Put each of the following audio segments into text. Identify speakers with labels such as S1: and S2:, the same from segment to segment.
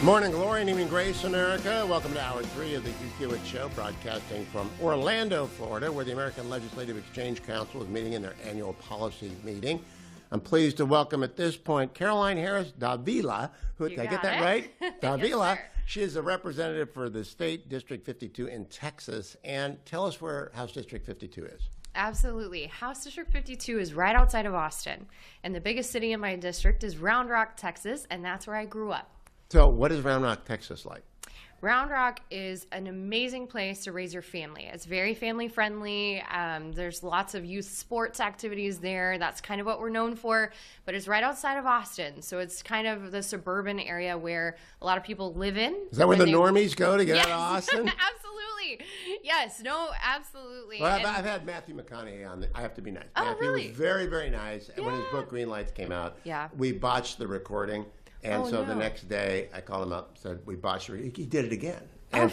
S1: Morning glory and evening grace, America. Welcome to Hour 3 of the Hugh Hewitt Show, broadcasting from Orlando, Florida, where the American Legislative Exchange Council is meeting in their annual policy meeting. I'm pleased to welcome at this point Caroline Harris Davila. Did I get that right? Davila.
S2: Yes, sir.
S1: She is a representative for the state District 52 in Texas. And tell us where House District 52 is.
S2: Absolutely. House District 52 is right outside of Austin. And the biggest city in my district is Round Rock, Texas, and that's where I grew up.
S1: So what is Round Rock, Texas like?
S2: Round Rock is an amazing place to raise your family. It's very family friendly. There's lots of youth sports activities there. That's kind of what we're known for. But it's right outside of Austin. So it's kind of the suburban area where a lot of people live in.
S1: Is that where the normies go to get out of Austin?
S2: Absolutely. Yes. No, absolutely.
S1: Well, I've had Matthew McConaughey on. I have to be nice.
S2: Oh,
S1: Matthew
S2: really?
S1: was very, very nice. And when his book Green Lights came out, we botched the recording. And the next day, I called him up and said, we botched it. He did it again. And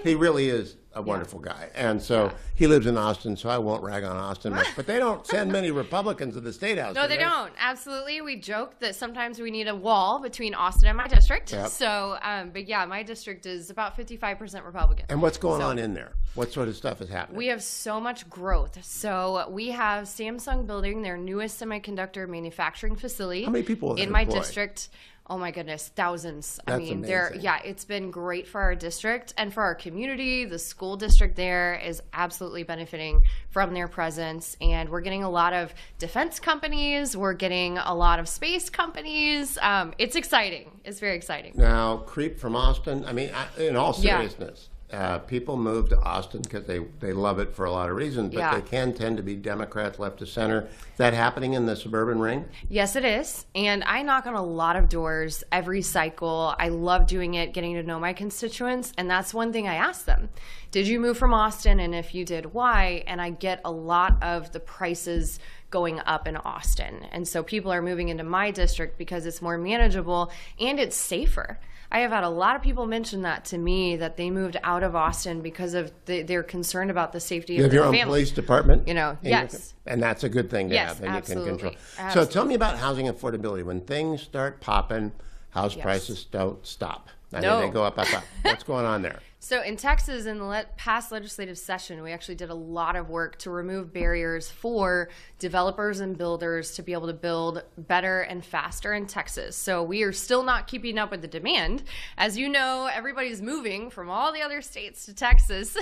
S1: he really is a wonderful guy. And so he lives in Austin, so I won't rag on Austin much. But they don't send many Republicans to the State House.
S2: No, they don't. Absolutely. We joke that sometimes we need a wall between Austin and my district.
S1: Yep.
S2: So, but yeah, my district is about 55% Republican.
S1: And what's going on in there? What sort of stuff is happening?
S2: We have so much growth. So we have Samsung building their newest semiconductor manufacturing facility.
S1: How many people
S2: in my district? Oh my goodness, thousands.
S1: That's amazing.
S2: It's been great for our district and for our community. The school district there is absolutely benefiting from their presence. And we're getting a lot of defense companies. We're getting a lot of space companies. It's exciting. It's very exciting.
S1: Now, creep from Austin. I mean, in all seriousness, people move to Austin because they love it for a lot of reasons, but they can tend to be Democrats left to center. Is that happening in the suburban ring?
S2: Yes, it is. And I knock on a lot of doors every cycle. I love doing it, getting to know my constituents. And that's one thing I ask them. Did you move from Austin? And if you did, why? And I get a lot of the prices going up in Austin. And so people are moving into my district because it's more manageable and it's safer. I have had a lot of people mention that to me, that they moved out of Austin because of they're concerned about the safety of their family.
S1: You have your own police department?
S2: Yes.
S1: And that's a good thing to have. And
S2: absolutely.
S1: You can control.
S2: Absolutely.
S1: So tell me about housing affordability. When things start popping, house prices don't stop. I mean, they go up. What's going on there?
S2: So in Texas, in the past legislative session, we actually did a lot of work to remove barriers for developers and builders to be able to build better and faster in Texas. So we are still not keeping up with the demand. As you know, everybody's moving from all the other states to Texas.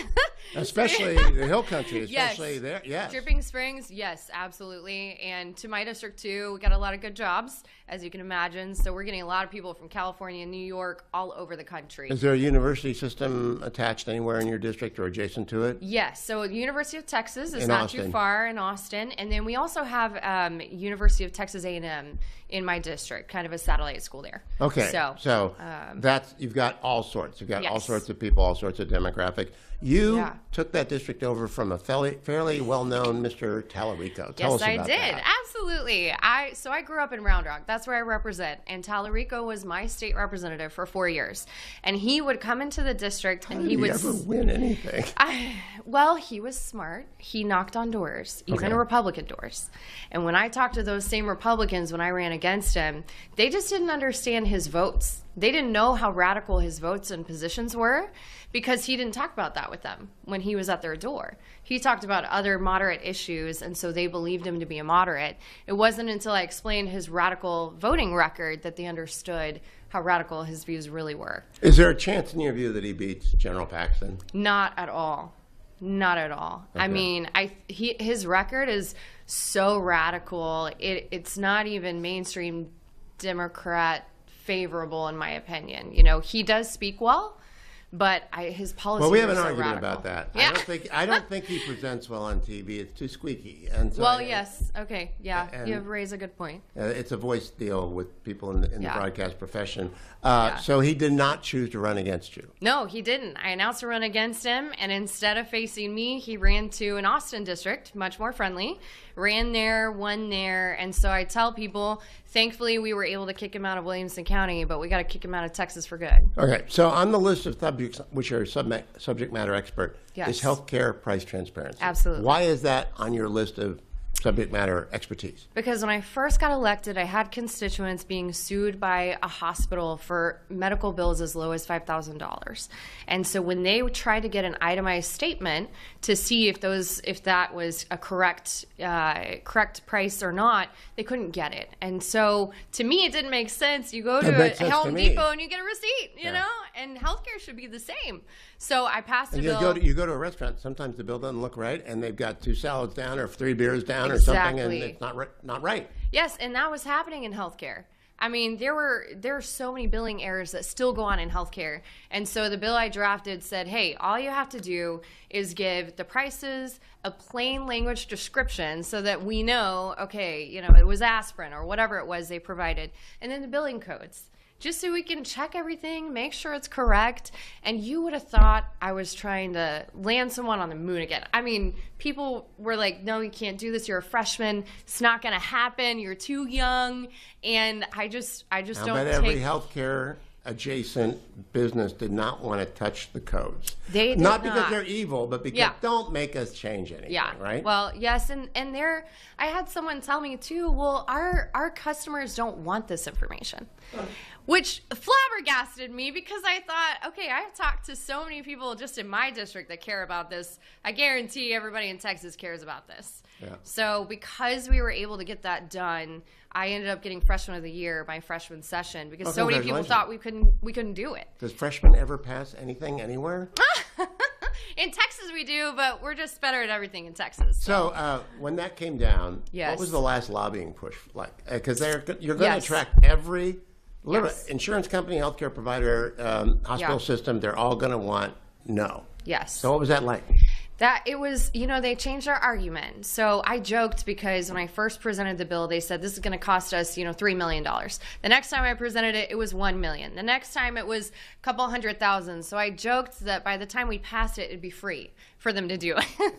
S1: Especially the hill country, especially there. Yes.
S2: Dripping Springs, yes, absolutely. And to my district, too, we got a lot of good jobs, as you can imagine. So we're getting a lot of people from California, New York, all over the country.
S1: Is there a university system attached anywhere in your district or adjacent to it?
S2: Yes. So the University of Texas is not too far in Austin. And then we also have University of Texas A&M in my district, kind of a satellite school there.
S1: Okay. So that's, you've got all sorts. You've got all sorts of people, all sorts of demographic. You took that district over from a fairly well-known Mr. Tallarico. Tell us about that.
S2: Yes, I did. Absolutely. So I grew up in Round Rock. That's where I represent. And Tallarico was my state representative for 4 years. And he would come into the district and he would
S1: ever win anything?
S2: Well, he was smart. He knocked on doors, even Republican doors. And when I talked to those same Republicans when I ran against him, they just didn't understand his votes. They didn't know how radical his votes and positions were because he didn't talk about that with them when he was at their door. He talked about other moderate issues, and so they believed him to be a moderate. It wasn't until I explained his radical voting record that they understood how radical his views really were.
S1: Is there a chance in your view that he beats General Paxton?
S2: Not at all. Not at all. Okay. I mean, his record is so radical. It's not even mainstream Democrat favorable, in my opinion. You know, he does speak well, but his policies.
S1: Well, we have an argument
S2: radical.
S1: about that.
S2: Yeah.
S1: I don't think he presents well on TV. It's too squeaky. And so
S2: yes. Okay. Yeah. You have raised a good point.
S1: It's a voice deal with people in the broadcast profession. So he did not choose to run against you.
S2: No, he didn't. I announced to run against him, and instead of facing me, he ran to an Austin district, much more friendly, ran there, won there. And so I tell people, thankfully, we were able to kick him out of Williamson County, but we got to kick him out of Texas for good. Okay.
S1: So on the list of subjects, which are subject matter expert, is healthcare price transparency.
S2: Absolutely.
S1: Why is that on your list of subject matter expertise?
S2: Because when I first got elected, I had constituents being sued by a hospital for medical bills as low as $5,000. And so when they tried to get an itemized statement to see if that was a correct price or not, they couldn't get it. And so to me, it didn't make sense. You go to a Home Depot and you get a receipt, you know, and healthcare should be the same. So I passed a bill.
S1: You go to a restaurant, sometimes the bill doesn't look right, and they've got 2 salads down or 3 beers down or something, and it's not right.
S2: Yes, and that was happening in healthcare. I mean, there are so many billing errors that still go on in healthcare. And so the bill I drafted said, hey, all you have to do is give the prices, a plain language description so that we know, okay, you know, it was aspirin or whatever it was they provided, and then the billing codes. Just so we can check everything, make sure it's correct. And you would have thought I was trying to land someone on the moon again. I mean, people were like, no, you can't do this. You're a freshman. It's not going to happen. You're too young. And I just don't take...
S1: every healthcare adjacent business did not want to touch the codes.
S2: They did
S1: not because they're evil, but because don't make us change anything, right?
S2: Well, yes, and I had someone tell me too, well, our customers don't want this information. Which flabbergasted me because I thought, okay, I've talked to so many people just in my district that care about this. I guarantee everybody in Texas cares about this. Yeah. So because we were able to get that done, I ended up getting Freshman of the Year my freshman session because so many people thought we couldn't do it.
S1: Does freshmen ever pass anything anywhere?
S2: In Texas we do, but we're just better at everything in Texas.
S1: So when that came down, what was the last lobbying push like? Because you're going to attract every insurance company, healthcare provider, hospital system. They're all going to want no. Yes. So what was that like?
S2: That it was, you know, they changed our argument. So I joked because when I first presented the bill, they said this is going to cost us, you know, $3 million. The next time I presented it, it was $1 million. The next time it was a couple $100,000. So I joked that by the time we passed it, it'd be free for them to do it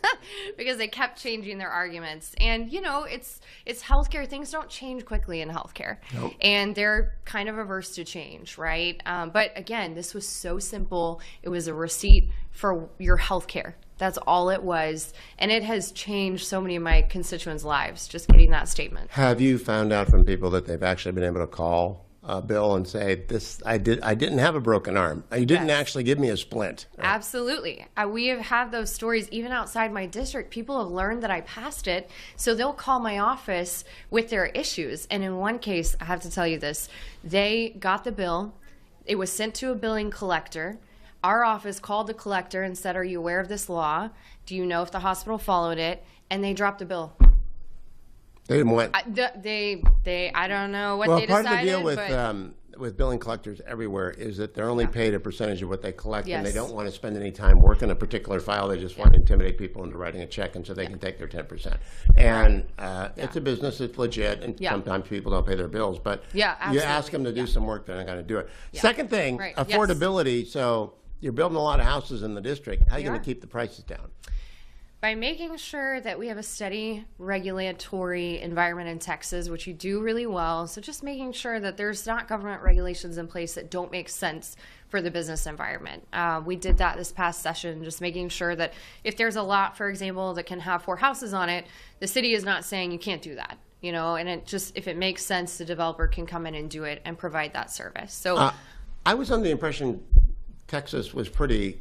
S2: because they kept changing their arguments. And, you know, it's healthcare. Things don't change quickly in healthcare. Nope. And they're kind of averse to change, right? But again, this was so simple. It was a receipt for your healthcare. That's all it was. And it has changed so many of my constituents' lives, just getting that statement.
S1: Have you found out from people that they've actually been able to call Bill and say, I didn't have a broken arm. You didn't actually give me a splint.
S2: Right? Absolutely. We have had those stories even outside my district. People have learned that I passed it, so they'll call my office with their issues. And in one case, I have to tell you this, they got the bill. It was sent to a billing collector. Our office called the collector and said, are you aware of this law? Do you know if the hospital followed it? And they dropped the bill.
S1: They didn't want...
S2: I don't know what they decided.
S1: Well, part of the deal with billing collectors everywhere is that they're only paid a percentage of what they collect, and they don't want to spend any time working a particular file. They just want to intimidate people into writing a check, and so they can take their 10%. And it's a business, it's legit, and sometimes people don't pay their bills. But you ask them to do some work, they're not going to do it. Second thing, affordability. So you're building a lot of houses in the district. How are you going to keep the prices down?
S2: By making sure that we have a steady regulatory environment in Texas, which you do really well. So just making sure that there's not government regulations in place that don't make sense for the business environment. We did that this past session, just making sure that if there's a lot, for example, that can have 4 houses on it, the city is not saying you can't do that. You know, and it just, if it makes sense, the developer can come in and do it and provide that service. So
S1: I was under the impression Texas was pretty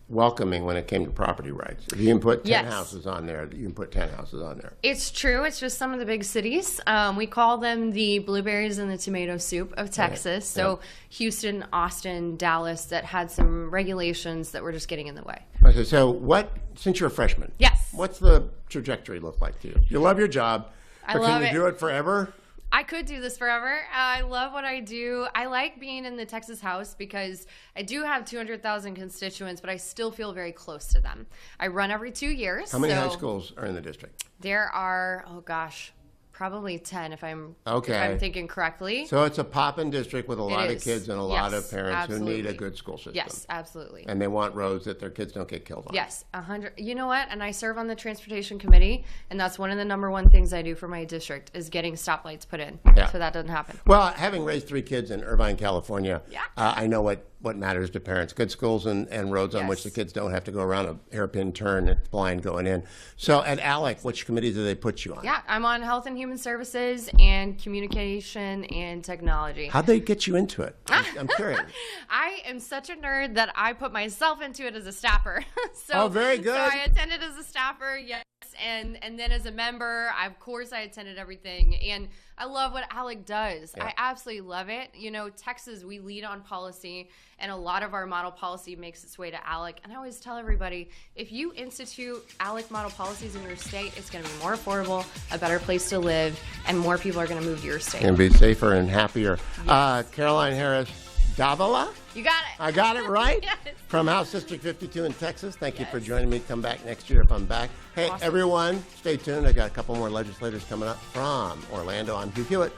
S1: welcoming when it came to property rights. If you can put 10 houses on there, you can put 10 houses on there.
S2: It's true. It's just some of the big cities. We call them the blueberries and the tomato soup of Texas. So Houston, Austin, Dallas, that had some regulations that were just getting in the way.
S1: Okay, so since you're a freshman, what's the trajectory look like to you? You love your job, but can you do it forever?
S2: I could do this forever. I love what I do. I like being in the Texas House because I do have 200,000 constituents, but I still feel very close to them. I run every 2 years.
S1: How many high schools are in the district?
S2: There are, probably 10 if I'm thinking correctly.
S1: So it's a poppin' district with a lot of kids and a lot of parents who need a good school system.
S2: Yes, absolutely.
S1: And they want roads that their kids don't get killed on.
S2: Yes, 100. You know what? And I serve on the transportation committee, and that's one of the number one things I do for my district is getting stoplights put in so that doesn't happen.
S1: Well, having raised 3 kids in Irvine, California, I know what what matters to parents. Good schools and roads on which the kids don't have to go around a hairpin turn and blind going in. So at ALEC, which committee do they put you on?
S2: Yeah, I'm on Health and Human Services and Communication and Technology.
S1: How'd they get you into it? I'm curious.
S2: I am such a nerd that I put myself into it as a staffer.
S1: Oh, very good.
S2: So I attended as a staffer, yes. And then as a member, of course, I attended everything. And I love what ALEC does. Yeah. I absolutely love it. You know, Texas, we lead on policy, and a lot of our model policy makes its way to ALEC. And I always tell everybody, if you institute ALEC model policies in your state, it's going to be more affordable, a better place to live, and more people are going to move to your state.
S1: And be safer and happier. Yes. Caroline Harris, Davila?
S2: You got it.
S1: I got it right?
S2: Yes.
S1: From House District 52 in Texas. Thank you for joining me. Come back next year if I'm back. Hey, everyone, stay tuned. I got a couple more legislators coming up from Orlando. I'm Hugh Hewitt.